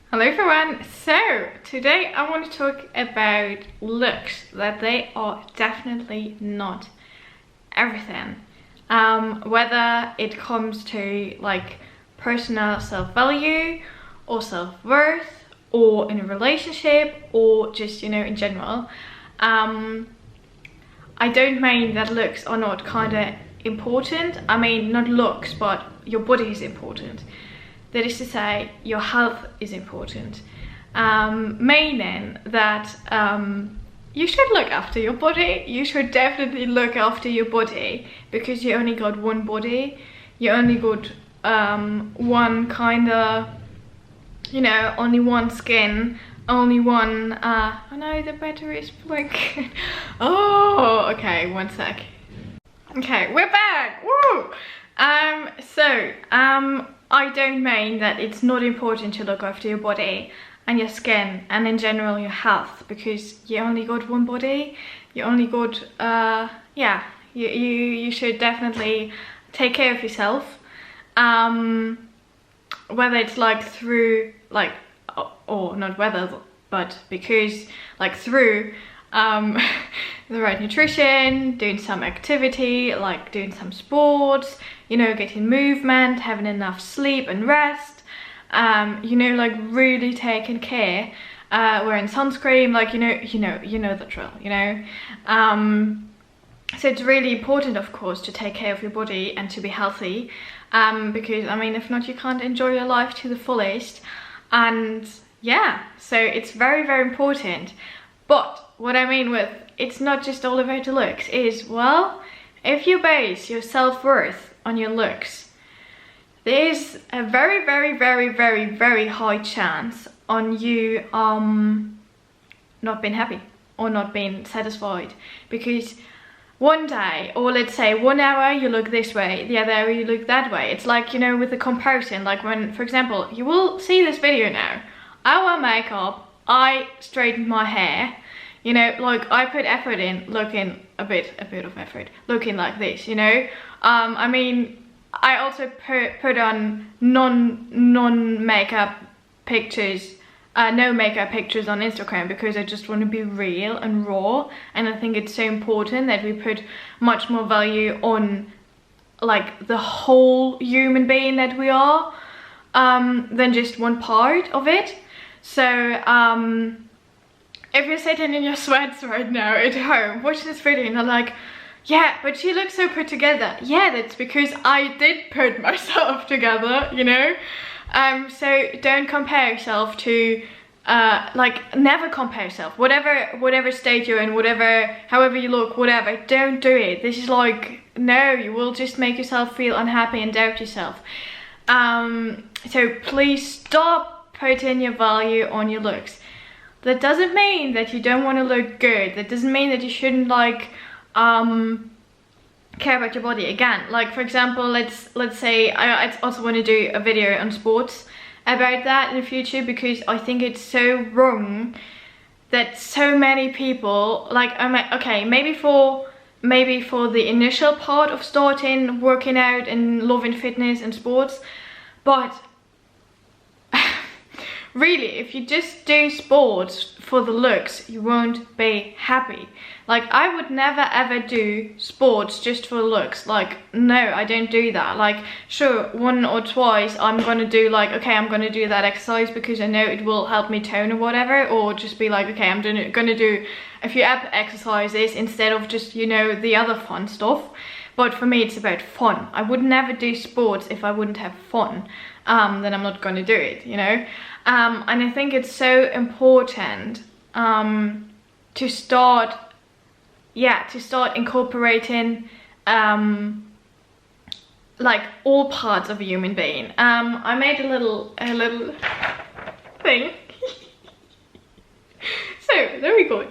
Hello everyone. So today I want to talk about looks, that they are definitely not everything. Whether it comes to like personal self-value or self-worth, or in a relationship, or just, you know, in general. I don't mean that looks are not kind of important. I mean, not looks, but your body is important. That is to say, your health is important. Meaning that you should look after your body. You should definitely look after your body, because you only got one body. You only got one kind of, you know, only one skin, only one, oh no, the battery is blinking. Oh, okay, one sec. Okay, we're back, woo! I don't mean that it's not important to look after your body and your skin and in general your health, because you only got one body. You only got, yeah, you should definitely take care of yourself. Whether it's like through, like, or not whether, but because, like, through the right nutrition, doing some activity, like doing some sports, you know, getting movement, having enough sleep and rest, you know, like really taking care, wearing sunscreen, like, you know the drill, you know. So it's really important, of course, to take care of your body and to be healthy, because I mean, if not, you can't enjoy your life to the fullest. And yeah, so it's very, very important. But what I mean with it's not just all about the looks is, well, if you base your self-worth on your looks, there's a very, very, very, very, very high chance on you not being happy or not being satisfied. Because one day, or let's say 1 hour, you look this way, the other hour you look that way. It's like, you know, with the comparison, like when, for example, you will see this video now, I wear makeup, I straightened my hair, you know, like I put effort in looking a bit of effort, looking like this, you know. I mean, I also put on non-makeup pictures, no makeup pictures on Instagram, because I just want to be real and raw, and I think it's so important that we put much more value on like the whole human being that we are, than just one part of it. So if you're sitting in your sweats right now at home watching this video and you're like, yeah, but she looks so put together. Yeah, that's because I did put myself together, you know. So don't compare yourself to, like, never compare yourself. Whatever state you're in, however you look, whatever, don't do it. This is like, no, you will just make yourself feel unhappy and doubt yourself. So please stop putting your value on your looks. That doesn't mean that you don't want to look good. That doesn't mean that you shouldn't, like, care about your body. Again, like, for example, let's say I also want to do a video on sports about that in the future, because I think it's so wrong that so many people, like, okay, maybe for the initial part of starting working out and loving fitness and sports, but really, if you just do sports for the looks, you won't be happy. Like, I would never ever do sports just for looks. Like, no, I don't do that. Like, sure, 1 or twice I'm gonna do, like, okay, I'm gonna do that exercise because I know it will help me tone or whatever, or just be like, okay, I'm gonna do a few ab exercises instead of just, you know, the other fun stuff. But for me, it's about fun. I would never do sports if I wouldn't have fun. Then I'm not gonna do it, you know. And I think it's so important to start incorporating like all parts of a human being. I made a little thing. So there we go.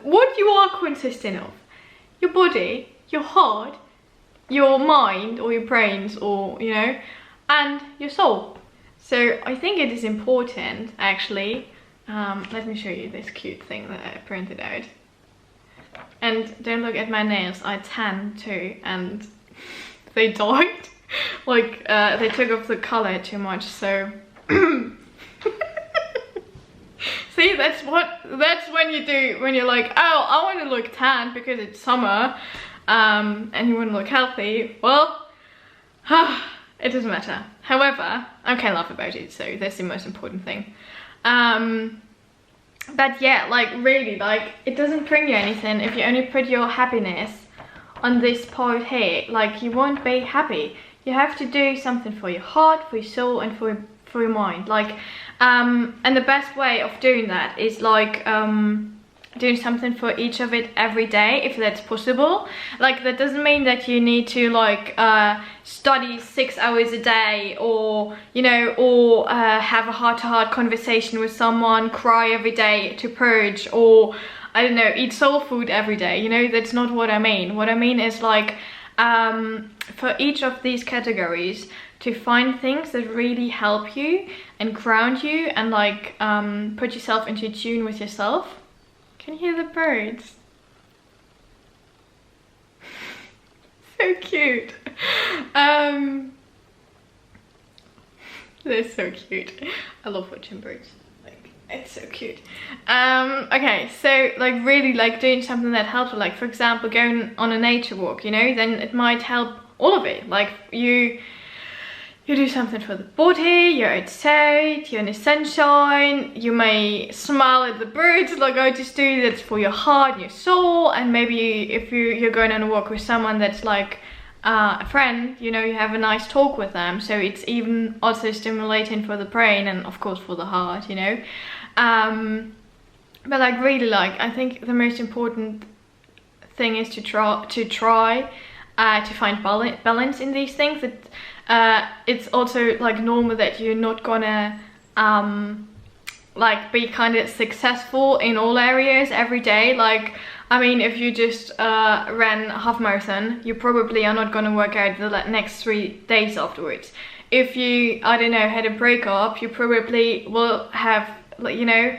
What you are consisting of: your body, your heart, your mind, or your brains, or, you know, and your soul. So I think it is important, actually. Let me show you this cute thing that I printed out. And don't look at my nails, I tan too, and they died. Like, they took off the color too much, so See, that's when you do, when you're like, oh, I want to look tan because it's summer, and you want to look healthy. Well, it doesn't matter. However, I can laugh about it, so that's the most important thing. But yeah, like really, like it doesn't bring you anything if you only put your happiness on this part here. Like you won't be happy. You have to do something for your heart, for your soul, and for your mind. Like and the best way of doing that is like doing something for each of it every day, if that's possible. Like that doesn't mean that you need to like study 6 hours a day, or you know, or have a heart-to-heart conversation with someone, cry every day to purge, or I don't know, eat soul food every day. You know, that's not what I mean. What I mean is like for each of these categories, to find things that really help you and ground you and like put yourself into tune with yourself. Can you hear the birds? So cute. They're so cute. I love watching birds. Like, it's so cute. Okay, so like really like doing something that helps, like for example going on a nature walk, you know, then it might help all of it. Like you do something for the body, you're outside, you're in the sunshine, you may smile at the birds like I just do, that's for your heart and your soul. And maybe if you're going on a walk with someone that's like a friend, you know, you have a nice talk with them, so it's even also stimulating for the brain and of course for the heart, you know. But like really, like I think the most important thing is to try to find balance in these things. That it's also like normal that you're not gonna like be kind of successful in all areas every day. Like I mean, if you just ran a half marathon, you probably are not gonna work out the next 3 days afterwards. If you, I don't know, had a breakup, you probably will have, you know,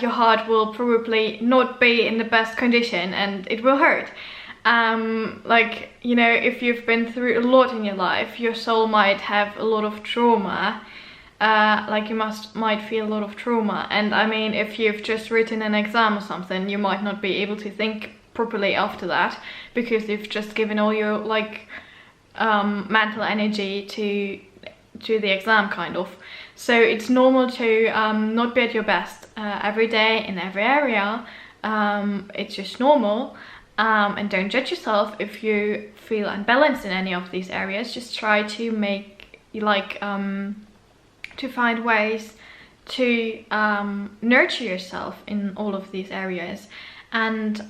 your heart will probably not be in the best condition and it will hurt. Like, you know, if you've been through a lot in your life, your soul might have a lot of trauma. Like you might feel a lot of trauma. And I mean, if you've just written an exam or something, you might not be able to think properly after that, because you've just given all your like mental energy to the exam kind of. So it's normal to not be at your best every day in every area. It's just normal. And don't judge yourself if you feel unbalanced in any of these areas. Just try to make like to find ways to nurture yourself in all of these areas. And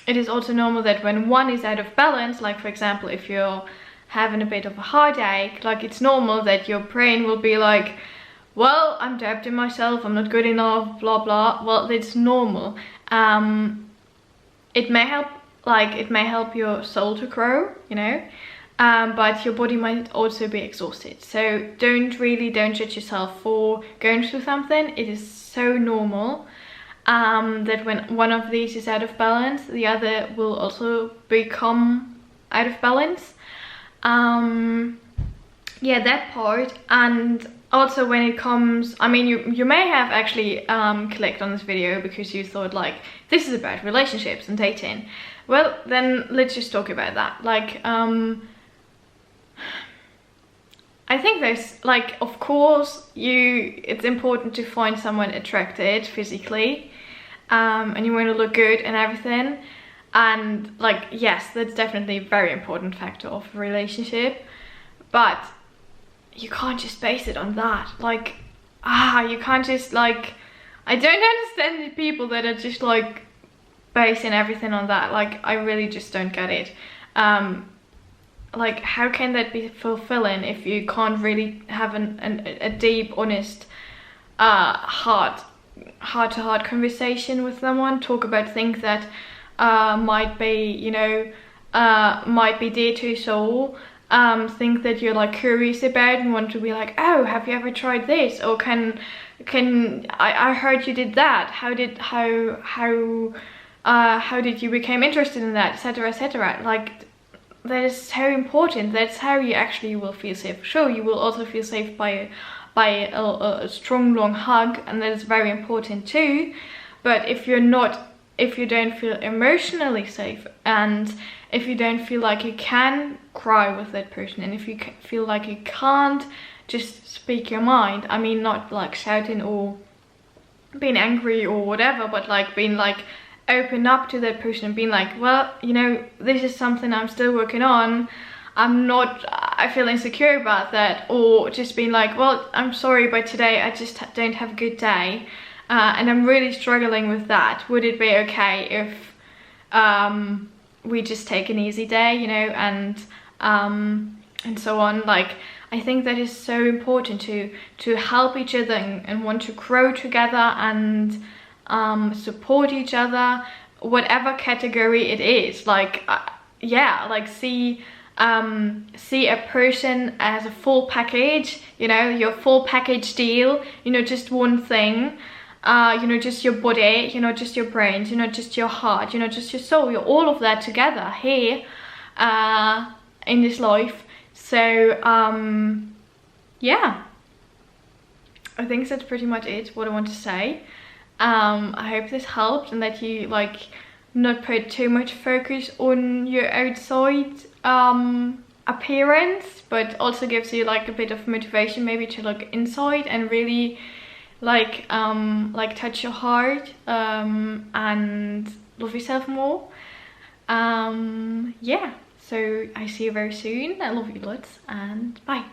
it is also normal that when one is out of balance, like for example if you're having a bit of a heartache, like it's normal that your brain will be like, well, I'm doubting myself, I'm not good enough, blah blah. Well, it's normal. It may help, like it may help your soul to grow, you know, but your body might also be exhausted. So don't judge yourself for going through something. It is so normal that when one of these is out of balance, the other will also become out of balance. Yeah, that part. And also when it comes, I mean, you may have actually clicked on this video because you thought like, this is about relationships and dating. Well, then let's just talk about that. Like, I think there's like, of course, it's important to find someone attracted physically, and you want to look good and everything. And like, yes, that's definitely a very important factor of a relationship, but you can't just base it on that. Like, you can't just like, I don't understand the people that are just like basing everything on that. Like, I really just don't get it. Like, how can that be fulfilling if you can't really have a deep, honest, heart-to-heart conversation with someone, talk about things that might be, you know, might be dear to your soul, things that you're like curious about and want to be like, oh, have you ever tried this? Or I heard you did that. How did you become interested in that, etc., etc. Like, that is so important. That's how you actually will feel safe. Sure, you will also feel safe by by a strong long hug, and that is very important too. But if you don't feel emotionally safe, and if you don't feel like you can cry with that person, and if you feel like you can't just speak your mind, I mean, not like shouting or being angry or whatever, but like being like open up to that person and being like, well, you know, this is something I'm still working on, I feel insecure about that, or just being like, well, I'm sorry, but today I just don't have a good day, and I'm really struggling with that. Would it be okay if we just take an easy day, you know, and so on. Like, I think that is so important to help each other and want to grow together and support each other, whatever category it is. Like, yeah, like see a person as a full package, you know, your full package deal, you know, just one thing, you know, just your body, you know, just your brains, you know, just your heart, you know, just your soul, you're all of that together here in this life. So yeah, I think that's pretty much it, what I want to say. I hope this helped, and that you like not put too much focus on your outside appearance, but also gives you like a bit of motivation maybe to look inside and really like touch your heart and love yourself more. Yeah, so I see you very soon. I love you lots, and bye.